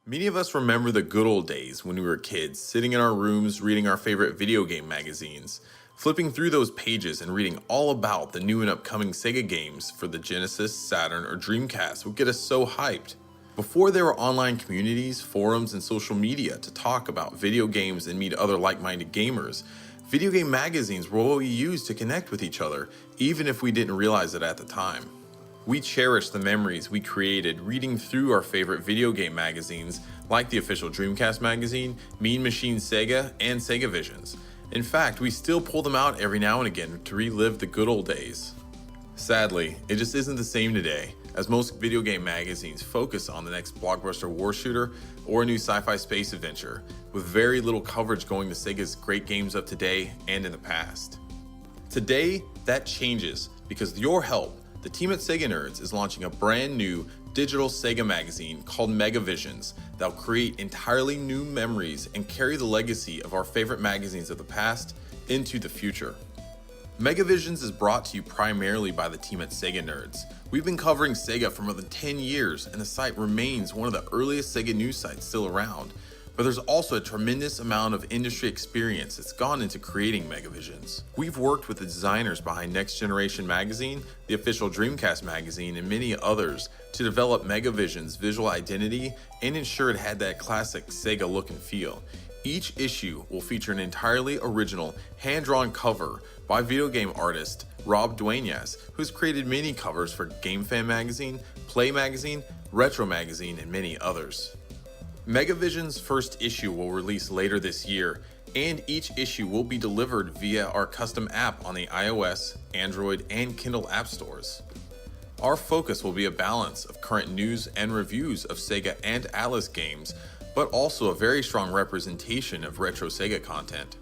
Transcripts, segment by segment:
Many of us remember the good old days when we were kids, sitting in our rooms reading our favorite video game magazines, flipping through those pages and reading all about the new and upcoming SEGA games for the Genesis, Saturn, or Dreamcast would get us so hyped. Before there were online communities, forums, and social media to talk about video games and meet other like-minded gamers, video game magazines were what we used to connect with each other, even if we didn't realize it at the time. We cherish the memories we created reading through our favorite video game magazines like the official Dreamcast magazine, Mean Machine Sega, and Sega Visions. In fact, we still pull them out every now and again to relive the good old days. Sadly, it just isn't the same today, as most video game magazines focus on the next blockbuster war shooter or a new sci-fi space adventure, with very little coverage going to Sega's great games of today and in the past. Today, that changes because with your help, the team at SEGA Nerds is launching a brand new digital Sega magazine called Mega Visions that will create entirely new memories and carry the legacy of our favorite magazines of the past into the future. Mega Visions is brought to you primarily by the team at SEGA Nerds. We've been covering Sega for more than 10 years, and the site remains one of the earliest Sega news sites still around. But there's also a tremendous amount of industry experience that's gone into creating Mega Visions. We've worked with the designers behind Next Generation Magazine, the official Dreamcast magazine, and many others to develop Mega Visions' visual identity and ensure it had that classic Sega look and feel. Each issue will feature an entirely original, hand-drawn cover by video game artist Rob Duenas, who's created many covers for GameFan magazine, Play magazine, Retro Magazine, and many others. Mega Visions' first issue will release later this year, and each issue will be delivered via our custom app on the iOS, Android, and Kindle app stores. Our focus will be a balance of current news and reviews of SEGA and Atlus games, but also a very strong representation of retro SEGA content.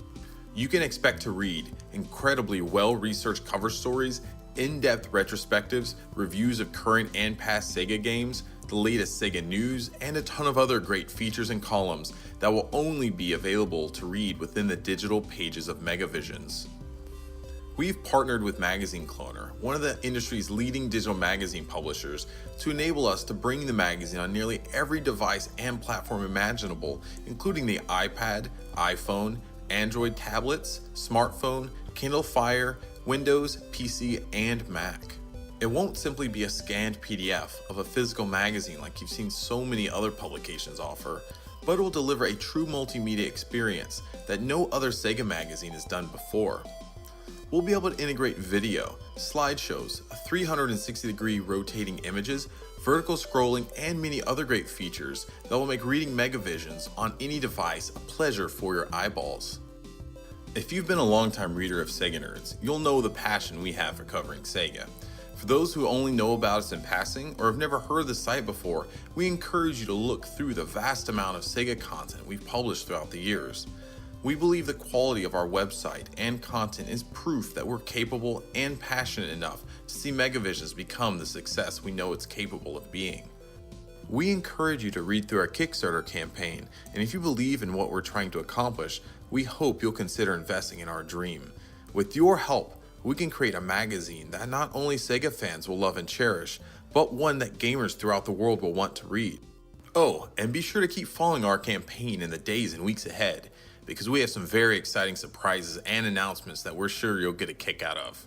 You can expect to read incredibly well-researched cover stories, in-depth retrospectives, reviews of current and past SEGA games, the latest SEGA news, and a ton of other great features and columns that will only be available to read within the digital pages of Mega Visions. We've partnered with Magazine Cloner, one of the industry's leading digital magazine publishers, to enable us to bring the magazine on nearly every device and platform imaginable, including the iPad, iPhone, Android tablets, smartphone, Kindle Fire, Windows, PC, and Mac. It won't simply be a scanned PDF of a physical magazine like you've seen so many other publications offer, but it will deliver a true multimedia experience that no other SEGA magazine has done before. We'll be able to integrate video, slideshows, 360-degree rotating images, vertical scrolling, and many other great features that will make reading Mega Visions on any device a pleasure for your eyeballs. If you've been a longtime reader of SEGA Nerds, you'll know the passion we have for covering Sega. For those who only know about us in passing or have never heard of the site before, we encourage you to look through the vast amount of SEGA content we've published throughout the years. We believe the quality of our website and content is proof that we're capable and passionate enough to see Mega Visions become the success we know it's capable of being. We encourage you to read through our Kickstarter campaign, and if you believe in what we're trying to accomplish, we hope you'll consider investing in our dream. With your help, we can create a magazine that not only SEGA fans will love and cherish, but one that gamers throughout the world will want to read. Oh, and be sure to keep following our campaign in the days and weeks ahead, because we have some very exciting surprises and announcements that we're sure you'll get a kick out of.